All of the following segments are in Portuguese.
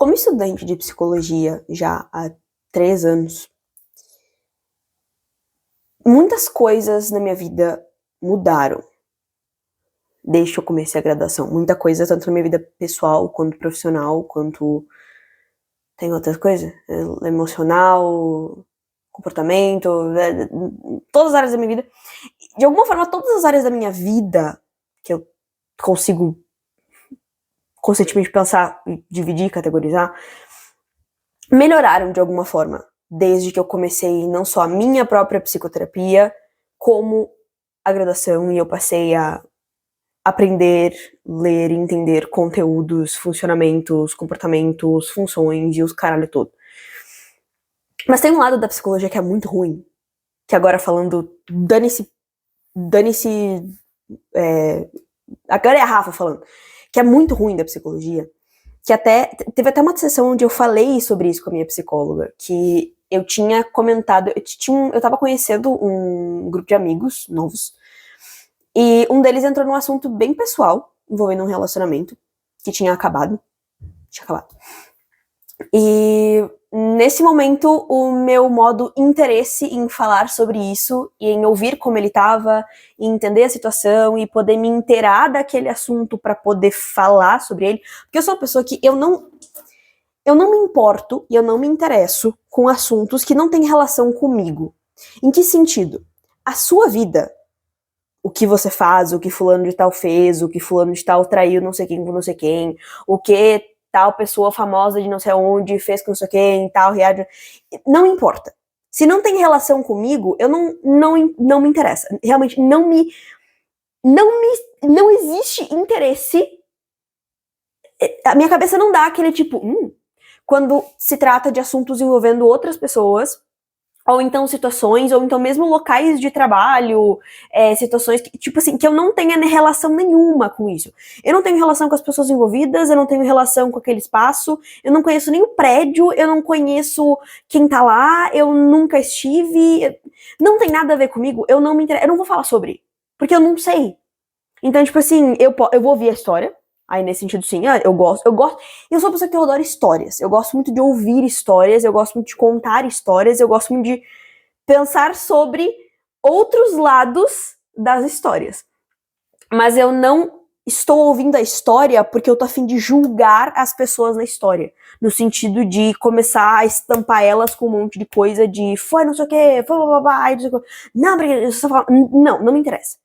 Como estudante de psicologia já há 3 anos, muitas coisas na minha vida mudaram desde que eu comecei a graduação. Muita coisa, tanto na minha vida pessoal, quanto profissional, quanto tem outras coisas, emocional, comportamento, todas as áreas da minha vida. De alguma forma, todas as áreas da minha vida que eu consigo conscientemente pensar, dividir, categorizar, melhoraram de alguma forma, desde que eu comecei não só a minha própria psicoterapia, como a graduação, e eu passei a aprender, ler e entender conteúdos, funcionamentos, comportamentos, funções e os caralho todo. Mas tem um lado da psicologia que é muito ruim, que agora falando, agora é a Rafa falando, que é muito ruim da psicologia, que teve até uma sessão onde eu falei sobre isso com a minha psicóloga, que eu tinha comentado, eu tava conhecendo um grupo de amigos novos, e um deles entrou num assunto bem pessoal, envolvendo um relacionamento que tinha acabado. E nesse momento, o meu modo interesse em falar sobre isso, e em ouvir como ele tava, e entender a situação, e poder me inteirar daquele assunto para poder falar sobre ele, porque eu sou uma pessoa que eu não me importo e eu não me interesso com assuntos que não têm relação comigo. Em que sentido? A sua vida, o que você faz, o que fulano de tal fez, o que fulano de tal traiu não sei quem com não sei quem, o que tal pessoa famosa de não sei onde fez com não sei quem, tal reality, não importa. Se não tem relação comigo, eu não me interessa. Realmente não existe interesse. A minha cabeça não dá aquele tipo, quando se trata de assuntos envolvendo outras pessoas, ou então situações, ou então mesmo locais de trabalho, situações que, tipo assim, que eu não tenha relação nenhuma com isso. Eu não tenho relação com as pessoas envolvidas, eu não tenho relação com aquele espaço, eu não conheço nem o prédio, eu não conheço quem tá lá, eu nunca estive, não tem nada a ver comigo, eu não me interesso, eu não vou falar sobre, porque eu não sei. Então, tipo assim, eu vou ouvir a história, aí nesse sentido sim, eu sou uma pessoa que eu adoro histórias, eu gosto muito de ouvir histórias, eu gosto muito de contar histórias, eu gosto muito de pensar sobre outros lados das histórias. Mas eu não estou ouvindo a história porque eu tô a fim de julgar as pessoas na história, no sentido de começar a estampar elas com um monte de coisa de foi não sei o que, foi blá blá blá, não, não me interessa.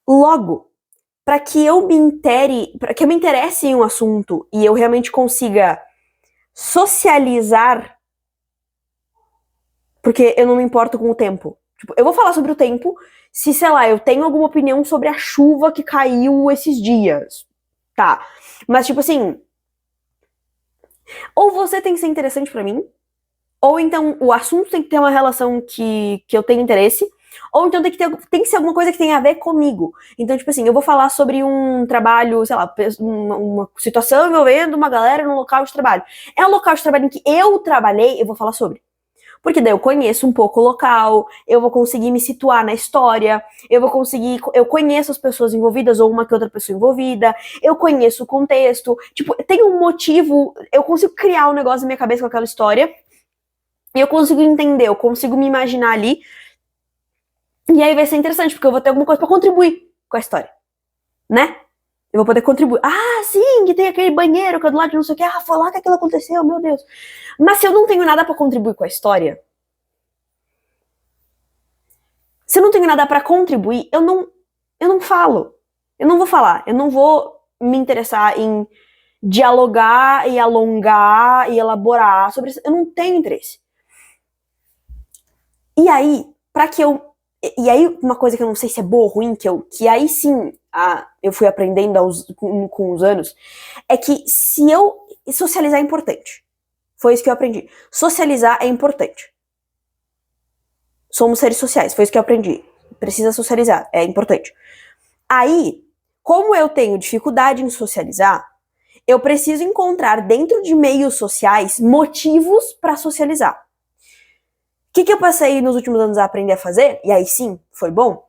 Logo, para que eu me interesse em um assunto e eu realmente consiga socializar, porque eu não me importo com o tempo. Tipo, eu vou falar sobre o tempo se, sei lá, eu tenho alguma opinião sobre a chuva que caiu esses dias. Tá. Mas, tipo assim, ou você tem que ser interessante para mim, ou então o assunto tem que ter uma relação que eu tenho interesse, ou então tem que ser alguma coisa que tenha a ver comigo. Então, tipo assim, eu vou falar sobre um trabalho, sei lá, uma situação envolvendo uma galera num local de trabalho. É um local de trabalho em que eu trabalhei, eu vou falar sobre. Porque daí eu conheço um pouco o local, eu vou conseguir me situar na história, eu conheço as pessoas envolvidas ou uma que outra pessoa envolvida, eu conheço o contexto, tipo, tem um motivo, eu consigo criar um negócio na minha cabeça com aquela história, e eu consigo entender, eu consigo me imaginar ali, e aí vai ser interessante, porque eu vou ter alguma coisa pra contribuir com a história, né? Eu vou poder contribuir. Ah, sim, que tem aquele banheiro que é do lado de não sei o que. Ah, foi lá que aquilo aconteceu, meu Deus. Mas se eu não tenho nada pra contribuir com a história, se eu não tenho nada pra contribuir, eu não falo. Eu não vou falar. Eu não vou me interessar em dialogar e alongar e elaborar sobre isso. Eu não tenho interesse. E aí, e aí, uma coisa que eu não sei se é boa ou ruim, que aí sim eu fui aprendendo com os anos, é que socializar é importante. Foi isso que eu aprendi. Socializar é importante. Somos seres sociais, foi isso que eu aprendi. Precisa socializar, é importante. Aí, como eu tenho dificuldade em socializar, eu preciso encontrar dentro de meios sociais motivos para socializar. O que eu passei nos últimos anos a aprender a fazer? E aí sim, foi bom.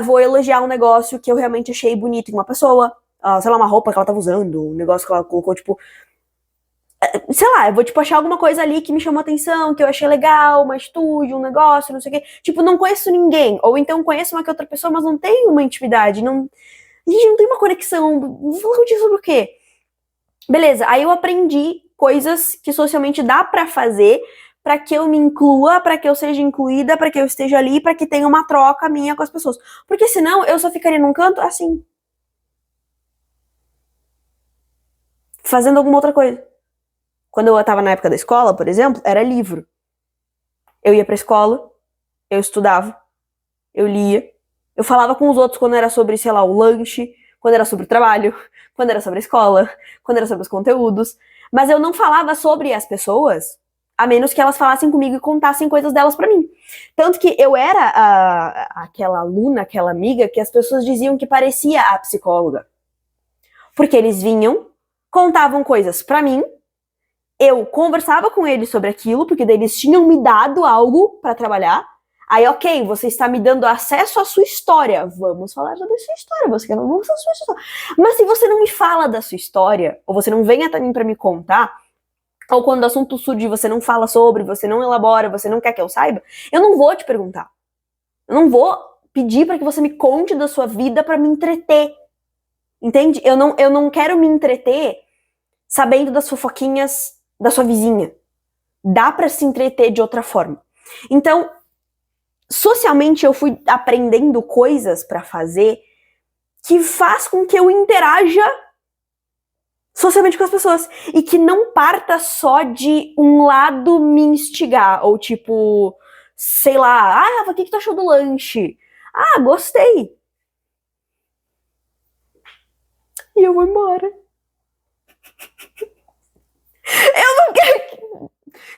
Vou elogiar um negócio que eu realmente achei bonito em uma pessoa. Sei lá, uma roupa que ela tava usando, um negócio que ela colocou, tipo... sei lá, eu vou, tipo, achar alguma coisa ali que me chamou atenção, que eu achei legal, uma atitude, um negócio, não sei o quê. Tipo, não conheço ninguém. Ou então conheço uma que outra pessoa, mas não tem uma intimidade. Não, a gente não tem uma conexão. Vou falar contigo sobre o quê? Beleza, aí eu aprendi coisas que socialmente dá pra fazer pra que eu me inclua, pra que eu seja incluída, pra que eu esteja ali, pra que tenha uma troca minha com as pessoas. Porque senão eu só ficaria num canto assim, fazendo alguma outra coisa. Quando eu tava na época da escola, por exemplo, era livro. Eu ia pra escola, eu estudava, eu lia, eu falava com os outros quando era sobre, sei lá, o lanche, quando era sobre o trabalho, quando era sobre a escola, quando era sobre os conteúdos, mas eu não falava sobre as pessoas, a menos que elas falassem comigo e contassem coisas delas pra mim. Tanto que eu era aquela aluna, aquela amiga que as pessoas diziam que parecia a psicóloga. Porque eles vinham, contavam coisas pra mim, eu conversava com eles sobre aquilo, porque daí eles tinham me dado algo pra trabalhar. Aí, ok, você está me dando acesso à sua história. Vamos falar sobre a sua história. Você quer vamos falar sobre a sua história. Mas se você não me fala da sua história, ou você não vem até mim pra me contar, ou quando o assunto surge você não fala sobre, você não elabora, você não quer que eu saiba, eu não vou te perguntar. Eu não vou pedir pra que você me conte da sua vida pra me entreter. Entende? Eu não quero me entreter sabendo das fofoquinhas da sua vizinha. Dá pra se entreter de outra forma. Então, socialmente eu fui aprendendo coisas pra fazer que faz com que eu interaja socialmente com as pessoas e que não parta só de um lado me instigar ou tipo, sei lá, Rafa, o que tu achou do lanche? Ah, gostei. E eu vou embora. Eu não quero.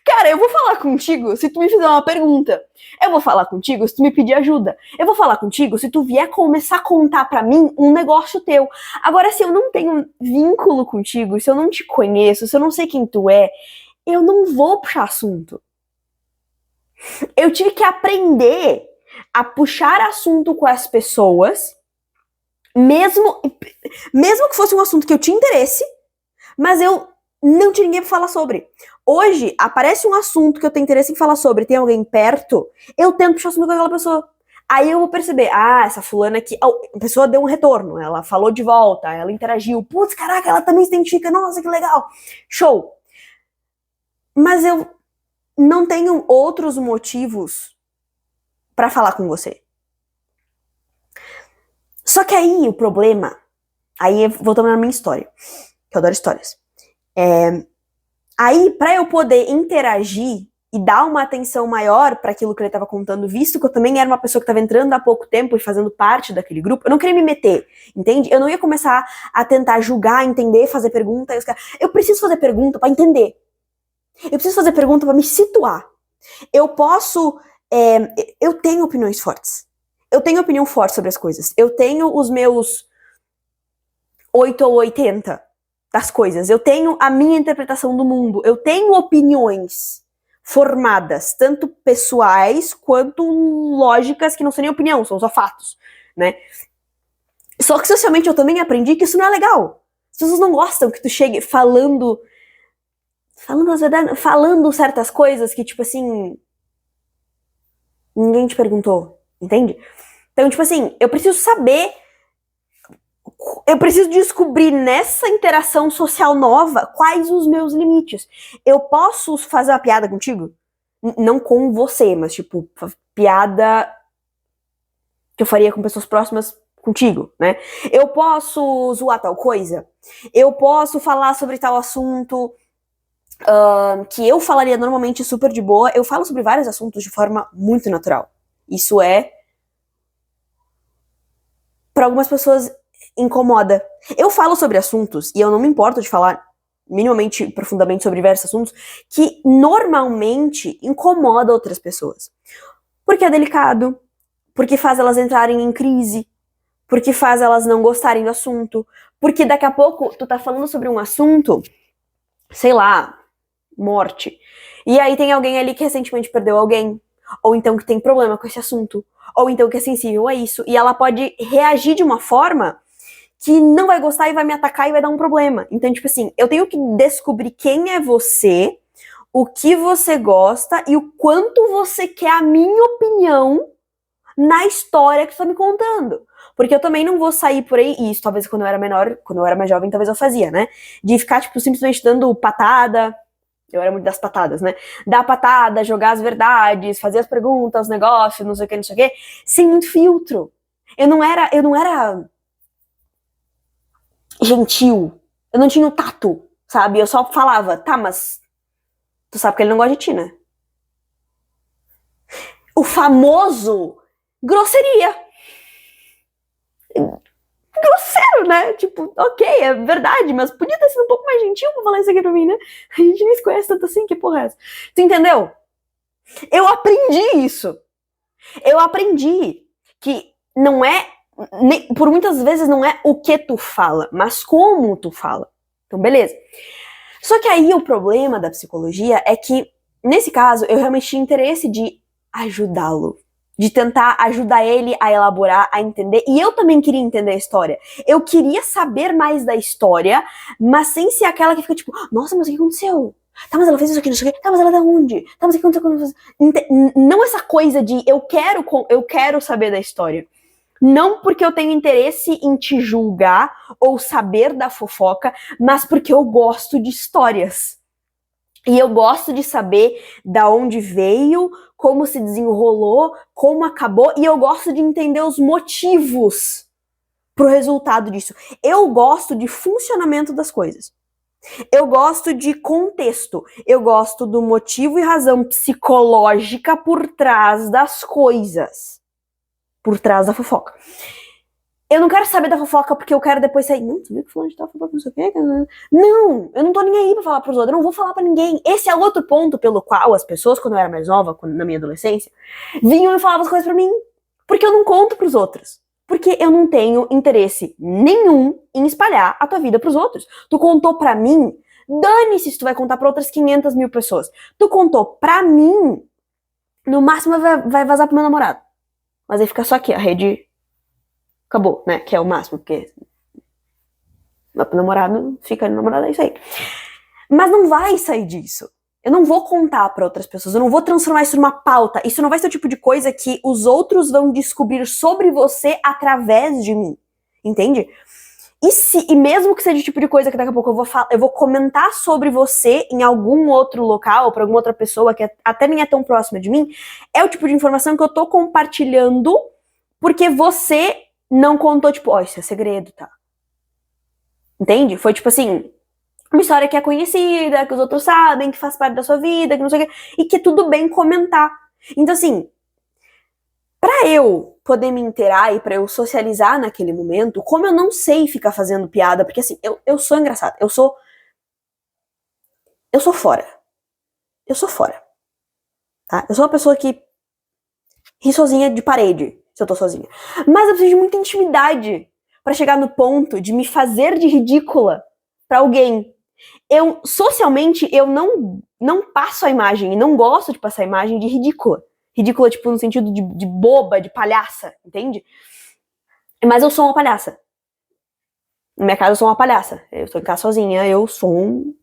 Cara, eu vou falar contigo se tu me fizer uma pergunta. Eu vou falar contigo se tu me pedir ajuda. Eu vou falar contigo se tu vier começar a contar pra mim um negócio teu. Agora, se eu não tenho vínculo contigo, se eu não te conheço, se eu não sei quem tu é, eu não vou puxar assunto. Eu tive que aprender a puxar assunto com as pessoas, mesmo que fosse um assunto que eu tinha interesse, mas eu não tinha ninguém pra falar sobre. Hoje, aparece um assunto que eu tenho interesse em falar sobre, tem alguém perto, eu tento puxar assunto com aquela pessoa. Aí eu vou perceber, essa fulana aqui, a pessoa deu um retorno, ela falou de volta, ela interagiu, putz, caraca, ela também se identifica, nossa, que legal, show. Mas eu não tenho outros motivos pra falar com você. Só que aí o problema, aí voltando na minha história, que eu adoro histórias. Aí, pra eu poder interagir e dar uma atenção maior para aquilo que ele estava contando, visto que eu também era uma pessoa que estava entrando há pouco tempo e fazendo parte daquele grupo, eu não queria me meter, entende? Eu não ia começar a tentar julgar, entender, fazer pergunta. Eu preciso fazer pergunta para entender. Eu preciso fazer pergunta para me situar. Eu posso... eu tenho opiniões fortes. Eu tenho opinião forte sobre as coisas. Eu tenho os meus 8 ou 80 das coisas. Eu tenho a minha interpretação do mundo. Eu tenho opiniões formadas, tanto pessoais quanto lógicas, que não são nem opinião, são só fatos, né? Só que socialmente eu também aprendi que isso não é legal. As pessoas não gostam que tu chegue falando as verdades, falando certas coisas que, tipo assim, ninguém te perguntou, entende? Então, tipo assim, eu preciso saber, eu preciso descobrir nessa interação social nova quais os meus limites. Eu posso fazer uma piada contigo? Não com você, mas tipo, piada que eu faria com pessoas próximas contigo, né? Eu posso zoar tal coisa? Eu posso falar sobre tal assunto que eu falaria normalmente super de boa. Eu falo sobre vários assuntos de forma muito natural. Isso para algumas pessoas incomoda. Eu falo sobre assuntos, e eu não me importo de falar minimamente, profundamente sobre diversos assuntos, que normalmente incomoda outras pessoas. Porque é delicado, porque faz elas entrarem em crise, porque faz elas não gostarem do assunto, porque daqui a pouco tu tá falando sobre um assunto, sei lá, morte, e aí tem alguém ali que recentemente perdeu alguém, ou então que tem problema com esse assunto, ou então que é sensível a isso, e ela pode reagir de uma forma que não vai gostar e vai me atacar e vai dar um problema. Então, tipo assim, eu tenho que descobrir quem é você, o que você gosta e o quanto você quer a minha opinião na história que você tá me contando. Porque eu também não vou sair por aí, e isso talvez quando eu era menor, quando eu era mais jovem, talvez eu fazia, né? De ficar, tipo, simplesmente dando patada. Eu era muito das patadas, né? Dar patada, jogar as verdades, fazer as perguntas, os negócios, não sei o que, sem muito filtro. Eu não era gentil. Eu não tinha o tato, sabe? Eu só falava, tá, mas tu sabe que ele não gosta de ti, né? O famoso grosseria. Grosseiro, né? Tipo, ok, é verdade, mas podia ter sido um pouco mais gentil pra falar isso aqui pra mim, né? A gente nem se conhece tanto assim, que porra é essa? Tu entendeu? Eu aprendi isso. Eu aprendi que não é, por muitas vezes não é o que tu fala, mas como tu fala. Então, beleza. Só que aí o problema da psicologia é que, nesse caso, eu realmente tinha interesse de ajudá-lo. De tentar ajudar ele a elaborar, a entender. E eu também queria entender a história. Eu queria saber mais da história, mas sem ser aquela que fica tipo, nossa, mas o que aconteceu? Tá, mas ela fez isso aqui, não sei o quê. Tá, mas ela é da onde? Tá, mas o que aconteceu? Não essa coisa de eu quero saber da história. Não porque eu tenho interesse em te julgar ou saber da fofoca, mas porque eu gosto de histórias. E eu gosto de saber da onde veio, como se desenrolou, como acabou, e eu gosto de entender os motivos pro resultado disso. Eu gosto de funcionamento das coisas. Eu gosto de contexto. Eu gosto do motivo e razão psicológica por trás das coisas. Por trás da fofoca. Eu não quero saber da fofoca porque eu quero depois sair. Não, tu viu que fulano de tal falou não sei o quê? Não, eu não tô nem aí pra falar pros outros. Eu não vou falar pra ninguém. Esse é outro ponto pelo qual as pessoas, quando eu era mais nova, na minha adolescência, vinham e falavam as coisas pra mim. Porque eu não conto pros outros. Porque eu não tenho interesse nenhum em espalhar a tua vida pros outros. Tu contou pra mim, dane-se se tu vai contar pra outras 500 mil pessoas. Tu contou pra mim, no máximo vai vazar pro meu namorado. Mas aí fica só aqui, a rede acabou, né? Que é o máximo, porque vai pro namorado, fica no namorado, é isso aí. Mas não vai sair disso. Eu não vou contar pra outras pessoas, eu não vou transformar isso numa pauta. Isso não vai ser o tipo de coisa que os outros vão descobrir sobre você através de mim. Entende? E mesmo que seja o tipo de coisa que daqui a pouco eu vou comentar sobre você em algum outro local, pra alguma outra pessoa que até nem é tão próxima de mim, é o tipo de informação que eu tô compartilhando porque você não contou, tipo, ó, isso é segredo, tá? Entende? Foi tipo assim, uma história que é conhecida, que os outros sabem, que faz parte da sua vida, que não sei o quê, e que é tudo bem comentar. Então, assim, pra eu poder me inteirar e pra eu socializar naquele momento, como eu não sei ficar fazendo piada, porque assim, eu sou engraçada, eu sou fora. Eu sou fora. Tá? Eu sou uma pessoa que ri sozinha de parede, se eu tô sozinha. Mas eu preciso de muita intimidade pra chegar no ponto de me fazer de ridícula pra alguém. Socialmente, eu não passo a imagem, e não gosto de passar a imagem de ridícula. Ridícula, tipo, no sentido de boba, de palhaça, entende? Mas eu sou uma palhaça. Na minha casa eu sou uma palhaça. Eu tô em casa sozinha, eu sou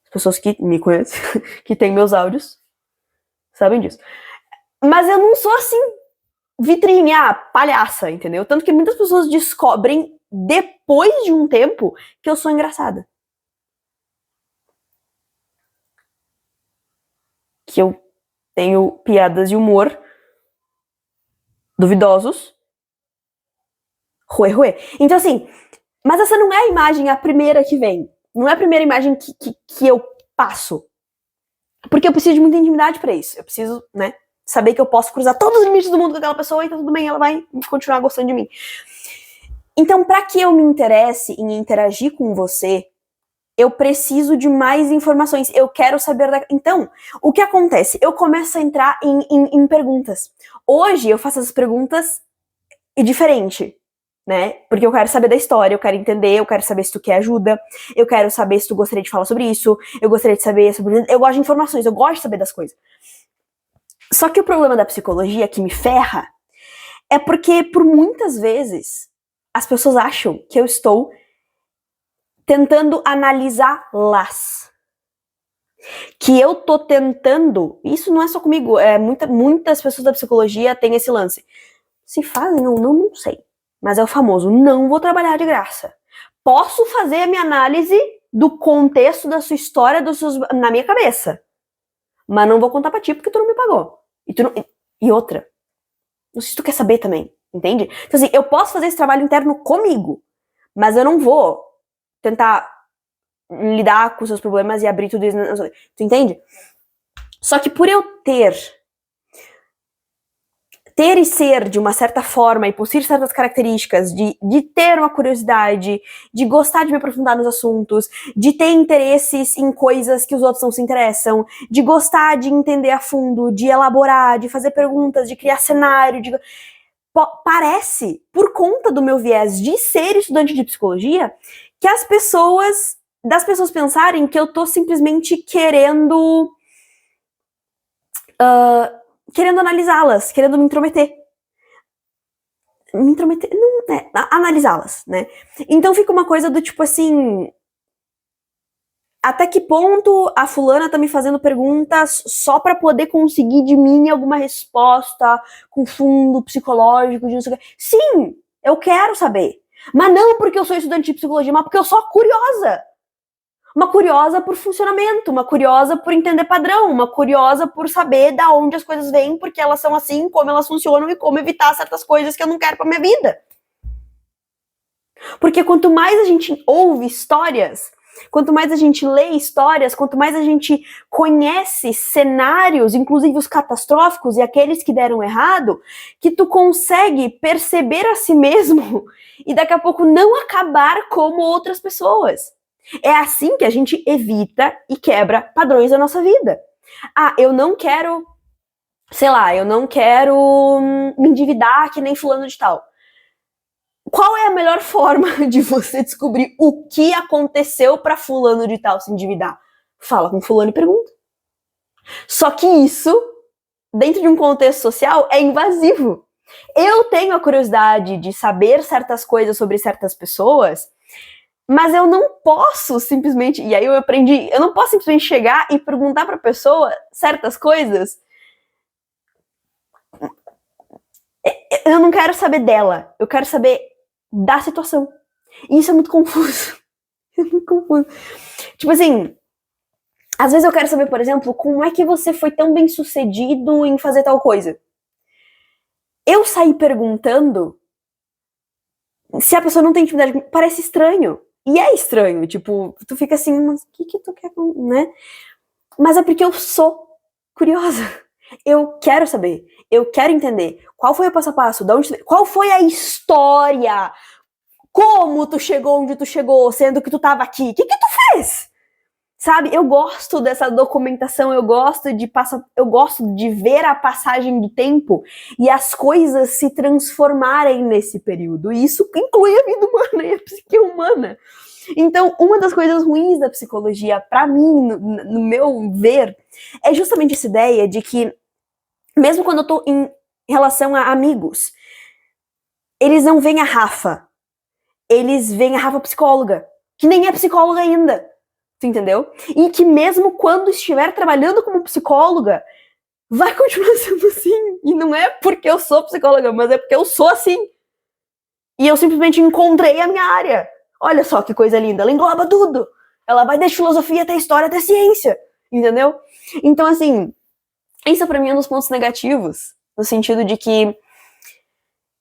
As pessoas que me conhecem, que tem meus áudios, sabem disso. Mas eu não sou assim, vitrine, palhaça, entendeu? Tanto que muitas pessoas descobrem, depois de um tempo, que eu sou engraçada. Que eu tenho piadas de humor duvidosos. Ruê. Então, assim, mas essa não é a imagem, a primeira que vem. Não é a primeira imagem que eu passo. Porque eu preciso de muita intimidade pra isso. Eu preciso, né, saber que eu posso cruzar todos os limites do mundo com aquela pessoa e tá tudo bem, ela vai continuar gostando de mim. Então, pra que eu me interesse em interagir com você, eu preciso de mais informações. Eu quero saber Então, o que acontece? Eu começo a entrar em perguntas. Hoje, eu faço essas perguntas diferente, né? Porque eu quero saber da história, eu quero entender, eu quero saber se tu quer ajuda, eu quero saber se tu gostaria de falar sobre isso, eu gostaria de saber sobre... Eu gosto de informações, eu gosto de saber das coisas. Só que o problema da psicologia que me ferra é porque, por muitas vezes, as pessoas acham que eu estou tentando analisá-las. Que eu tô tentando, isso não é só comigo, muitas pessoas da psicologia têm esse lance. Se fazem ou não sei. Mas é o famoso, não vou trabalhar de graça. Posso fazer a minha análise do contexto da sua história, na minha cabeça. Mas não vou contar pra ti porque tu não me pagou. E outra, não sei se tu quer saber também, entende? Então assim, eu posso fazer esse trabalho interno comigo, mas eu não vou tentar lidar com os seus problemas e abrir tudo isso. Tu entende? Só que por eu ter e ser de uma certa forma e possuir certas características de ter uma curiosidade, de gostar de me aprofundar nos assuntos, de ter interesses em coisas que os outros não se interessam, de gostar de entender a fundo, de elaborar, de fazer perguntas, de criar cenário, parece, por conta do meu viés de ser estudante de psicologia, que das pessoas pensarem que eu tô simplesmente querendo analisá-las, querendo me intrometer. Não, analisá-las, né? Então fica uma coisa do tipo assim, até que ponto a fulana tá me fazendo perguntas só pra poder conseguir de mim alguma resposta com fundo psicológico, de não sei o que. Sim, eu quero saber. Mas não porque eu sou estudante de psicologia, mas porque eu sou curiosa. Uma curiosa por funcionamento, uma curiosa por entender padrão, uma curiosa por saber da onde as coisas vêm, porque elas são assim, como elas funcionam e como evitar certas coisas que eu não quero pra minha vida. Porque quanto mais a gente ouve histórias, quanto mais a gente lê histórias, quanto mais a gente conhece cenários, inclusive os catastróficos e aqueles que deram errado, que tu consegue perceber a si mesmo e daqui a pouco não acabar como outras pessoas. É assim que a gente evita e quebra padrões da nossa vida. Eu não quero, eu não quero me endividar que nem fulano de tal. Qual é a melhor forma de você descobrir o que aconteceu para fulano de tal se endividar? Fala com fulano e pergunta. Só que isso, dentro de um contexto social, é invasivo. Eu tenho a curiosidade de saber certas coisas sobre certas pessoas, mas eu não posso simplesmente, e aí eu aprendi, eu não posso simplesmente chegar e perguntar pra pessoa certas coisas. Eu não quero saber dela, eu quero saber da situação. E isso é muito confuso. É muito confuso. Tipo assim, às vezes eu quero saber, por exemplo, como é que você foi tão bem sucedido em fazer tal coisa. Eu sair perguntando, se a pessoa não tem intimidade, parece estranho. E é estranho, tipo, tu fica assim, mas o que tu quer, né? Mas é porque eu sou curiosa. Eu quero saber, eu quero entender qual foi o passo a passo, qual foi a história, como tu chegou onde tu chegou, sendo que tu tava aqui, o que tu fez? Sabe, eu gosto dessa documentação, eu gosto de ver a passagem do tempo e as coisas se transformarem nesse período. E isso inclui a vida humana e a psique humana. Então, uma das coisas ruins da psicologia, pra mim, no meu ver, é justamente essa ideia de que, mesmo quando eu tô em relação a amigos, eles não veem a Rafa, eles veem a Rafa psicóloga, que nem é psicóloga ainda. Tu entendeu? E que mesmo quando estiver trabalhando como psicóloga, vai continuar sendo assim. E não é porque eu sou psicóloga, mas é porque eu sou assim. E eu simplesmente encontrei a minha área. Olha só que coisa linda, ela engloba tudo. Ela vai desde filosofia até história até ciência. Entendeu? Então, assim, isso pra mim é um dos pontos negativos. No sentido de que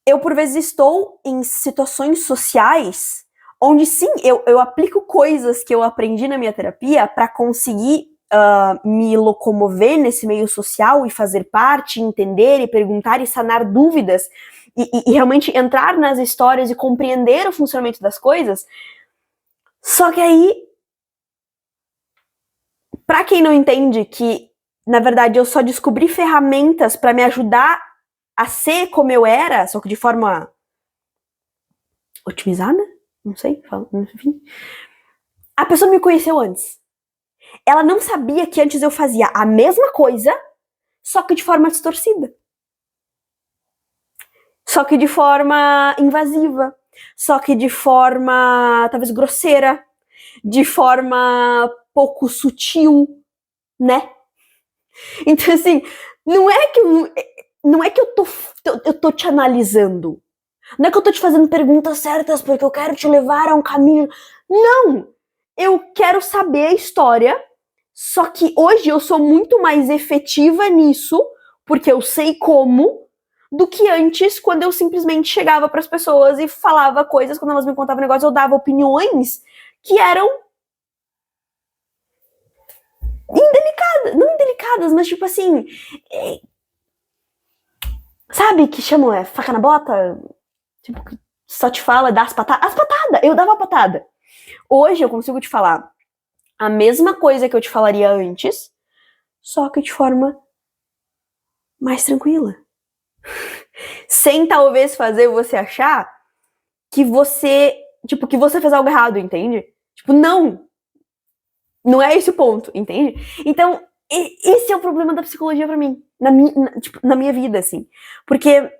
eu, por vezes, estou em situações sociais onde sim, eu aplico coisas que eu aprendi na minha terapia para conseguir me locomover nesse meio social e fazer parte, entender e perguntar e sanar dúvidas e realmente entrar nas histórias e compreender o funcionamento das coisas. Só que aí, para quem não entende que, na verdade, eu só descobri ferramentas para me ajudar a ser como eu era, só que de forma otimizada? Não sei, enfim. A pessoa me conheceu antes. Ela não sabia que antes eu fazia a mesma coisa, só que de forma distorcida. Só que de forma invasiva. só que de forma talvez grosseira, de forma pouco sutil, né? Então, assim, não é que eu tô te analisando. Não é que eu tô te fazendo perguntas certas porque eu quero te levar a um caminho. Não! Eu quero saber a história, só que hoje eu sou muito mais efetiva nisso, porque eu sei como, do que antes, quando eu simplesmente chegava para as pessoas e falava coisas, quando elas me contavam negócios, eu dava opiniões que eram indelicadas, não indelicadas, mas tipo assim, sabe que chamam faca na bota? Tipo, só te fala, dá as patadas. As patadas! Eu dava patada. Hoje eu consigo te falar a mesma coisa que eu te falaria antes, só que de forma mais tranquila. Sem talvez fazer você achar que você, tipo, que você fez algo errado, entende? Tipo, não. Não é esse o ponto, entende? Então, esse é o problema da psicologia pra mim. Na minha vida, assim. Porque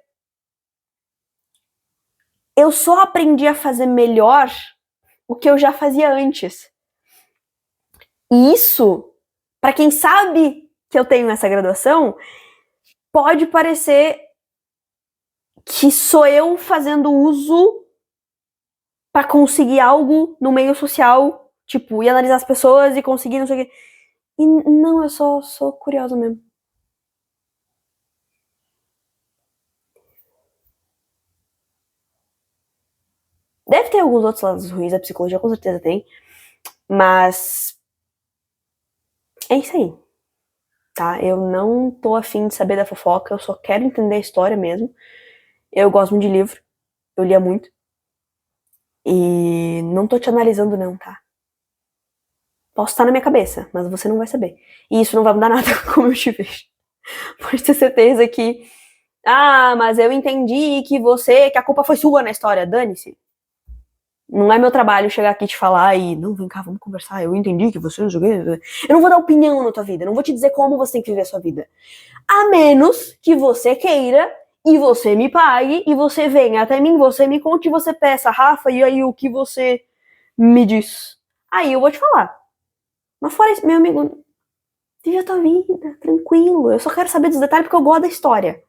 eu só aprendi a fazer melhor o que eu já fazia antes. E isso, pra quem sabe que eu tenho essa graduação, pode parecer que sou eu fazendo uso pra conseguir algo no meio social, tipo, ir analisar as pessoas e conseguir não sei o quê. E não, eu só sou curiosa mesmo. Deve ter alguns outros lados ruins da psicologia, com certeza tem. Mas é isso aí, tá? Eu não tô afim de saber da fofoca, eu só quero entender a história mesmo. Eu gosto muito de livro, eu lia muito. E não tô te analisando não, tá? Posso estar na minha cabeça, mas você não vai saber. E isso não vai mudar nada como eu te vejo. Pode ter certeza que... Ah, mas eu entendi que a culpa foi sua na história. Dane-se. Não é meu trabalho chegar aqui e te falar e... Não, vem cá, vamos conversar. Eu entendi que você não sei o quê. Eu não vou dar opinião na tua vida. Eu não vou te dizer como você tem que viver a sua vida. A menos que você queira e você me pague e você venha até mim, você me conte e você peça, Rafa, e aí o que você me diz? Aí eu vou te falar. Mas fora isso, meu amigo, vive a tua vida, tranquilo. Eu só quero saber dos detalhes porque eu gosto da história.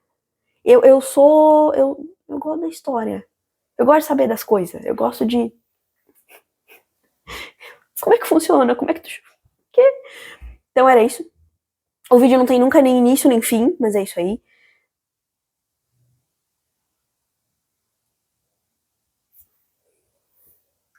Eu gosto da história. Eu gosto de saber das coisas. Eu gosto de... Como é que funciona? Como é que tu... Quê? Então era isso. O vídeo não tem nunca nem início nem fim, mas é isso aí.